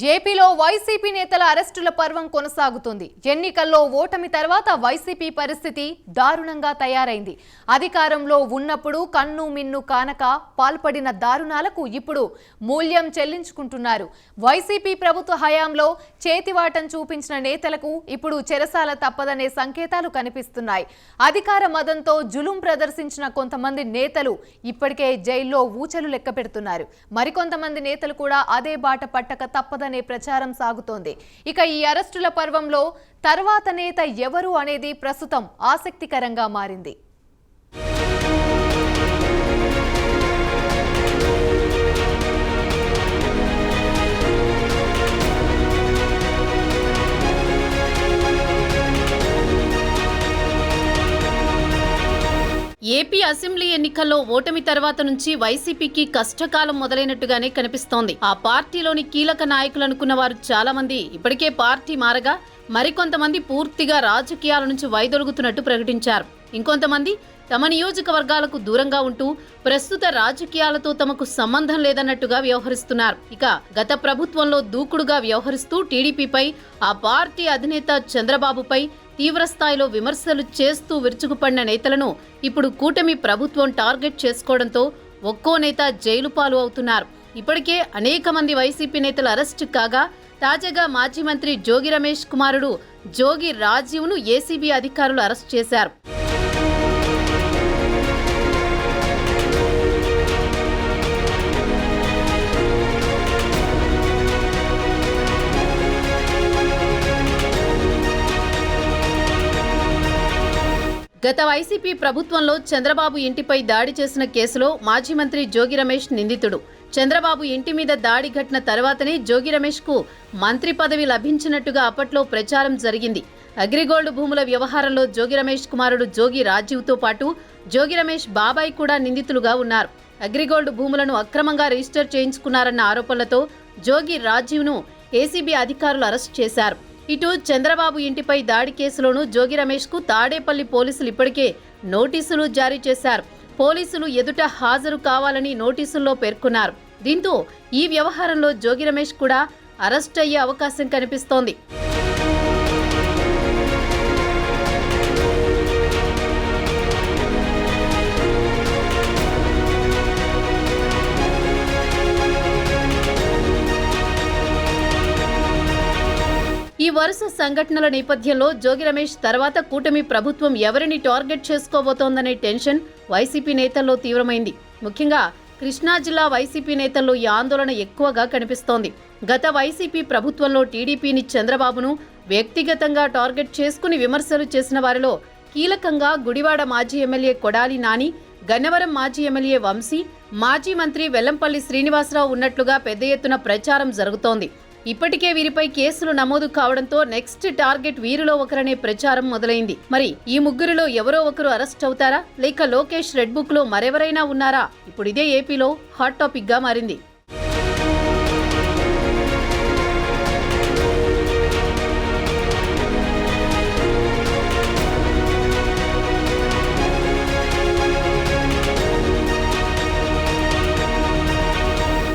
ఏపీలో వైసీపీ నేతల అరెస్టుల పర్వం కొనసాగుతుంది. ఎన్నికల్లో ఓటమి తర్వాత వైసీపీ పరిస్థితి దారుణంగా తయారైంది. అధికారంలో ఉన్నప్పుడు కన్ను మిన్ను కానక పాల్పడిన దారుణాలకు ఇప్పుడు మూల్యం చెల్లించుకుంటున్నారు. వైసీపీ ప్రభుత్వ హయాంలో చేతివాటం చూపించిన నేతలకు ఇప్పుడు చెరసాల తప్పదనే సంకేతాలు కనిపిస్తున్నాయి. అధికార మదంతో జులుం ప్రదర్శించిన కొంతమంది నేతలు ఇప్పటికే జైల్లో ఊచలు లెక్క పెడుతున్నారు. మరికొంతమంది నేతలు కూడా అదే బాట పట్టక తప్పదనే ప్రచారం సాగుతోంది. ఇక ఈ అరెస్టుల పర్వంలో తర్వాత నేత ఎవరు అనేది ప్రస్తుతం ఆసక్తికరంగా మారింది. ఏపీ అసెంబ్లీ ఎన్నికల్లో ఓటమి తర్వాత నుంచి వైసీపీకి కష్టకాలం మొదలైనట్టుగానే కనిపిస్తోంది. ఆ పార్టీలోని కీలక నాయకులు అనుకున్న వారు చాలా మంది ఇప్పటికే పార్టీ మారగా మరికొంతమంది పూర్తిగా రాజకీయాల నుంచి వైదొలుగుతున్నట్టు ప్రకటించారు. ఇంకొంతమంది తమ నియోజకవర్గాలకు దూరంగా ఉంటూ ప్రస్తుత రాజకీయాలతో తమకు సంబంధం లేదన్నట్టుగా వ్యవహరిస్తున్నారు. ఇక గత ప్రభుత్వంలో దూకుడుగా వ్యవహరిస్తూ టీడీపీపై, ఆ పార్టీ అధినేత చంద్రబాబుపై తీవ్రస్థాయిలో విమర్శలు చేస్తూ విరుచుకుపడిన నేతలను ఇప్పుడు కూటమి ప్రభుత్వం టార్గెట్ చేసుకోవడంతో ఒక్కో నేత జైలు పాలు అవుతున్నారు. ఇప్పటికే అనేక మంది వైసీపీ నేతలు అరెస్టు కాగా తాజాగా మాజీ మంత్రి జోగి రమేష్ కుమారుడు జోగి రాజీవ్ను ఏసీబీ అధికారులు అరెస్ట్ చేశారు. గత వైసీపీ ప్రభుత్వంలో చంద్రబాబు ఇంటిపై దాడి చేసిన కేసులో మాజీ మంత్రి జోగి రమేష్ నిందితుడు. చంద్రబాబు ఇంటి మీద దాడి ఘటన తర్వాతనే జోగి రమేష్ కు మంత్రి పదవి లభించినట్టుగా అప్పట్లో ప్రచారం జరిగింది. అగ్రిగోల్డ్ భూముల వ్యవహారంలో జోగి రమేష్ కుమారుడు జోగి రాజీవ్తో పాటు జోగి రమేష్ బాబాయ్ కూడా నిందితులుగా ఉన్నారు. అగ్రిగోల్డ్ భూములను అక్రమంగా రిజిస్టర్ చేయించుకున్నారన్న ఆరోపణలతో జోగి రాజీవ్ను ఏసీబీ అధికారులు అరెస్ట్ చేశారు. ఇటు చంద్రబాబు ఇంటిపై దాడి కేసులోనూ జోగి రమేష్ కు తాడేపల్లి పోలీసులు ఇప్పటికే నోటీసులు జారీ చేశారు. పోలీసులు ఎదుట హాజరు కావాలని నోటీసుల్లో పేర్కొన్నారు. దీంతో ఈ వ్యవహారంలో జోగి రమేష్ కూడా అరెస్ట్ అయ్యే అవకాశం కనిపిస్తోంది. ఈ వరుస సంఘటనల నేపథ్యంలో జోగి రమేష్ తర్వాత కూటమి ప్రభుత్వం ఎవరిని టార్గెట్ చేసుకోబోతోందనే టెన్షన్ వైసీపీ నేతల్లో తీవ్రమైంది. ముఖ్యంగా కృష్ణా జిల్లా వైసీపీ నేతల్లో ఈ ఆందోళన ఎక్కువగా కనిపిస్తోంది. గత వైసీపీ ప్రభుత్వంలో టీడీపీని, చంద్రబాబును వ్యక్తిగతంగా టార్గెట్ చేసుకుని విమర్శలు చేసిన వారిలో కీలకంగా గుడివాడ మాజీ ఎమ్మెల్యే కొడాలి నాని, గన్నవరం మాజీ ఎమ్మెల్యే వంశీ, మాజీ మంత్రి వెల్లంపల్లి శ్రీనివాసరావు ఉన్నట్లుగా పెద్ద ఎత్తున ప్రచారం జరుగుతోంది. ఇప్పటికే వీరిపై కేసులు నమోదు కావడంతో నెక్స్ట్ టార్గెట్ వీరిలో ఒకరనే ప్రచారం మొదలైంది. మరి ఈ ముగ్గురిలో ఎవరో ఒకరు అరెస్ట్ అవుతారా, లేక లోకేష్ రెడ్ బుక్ లో మరెవరైనా ఉన్నారా? ఇప్పుడు ఇదే ఏపీలో హాట్ టాపిక్ గా మారింది.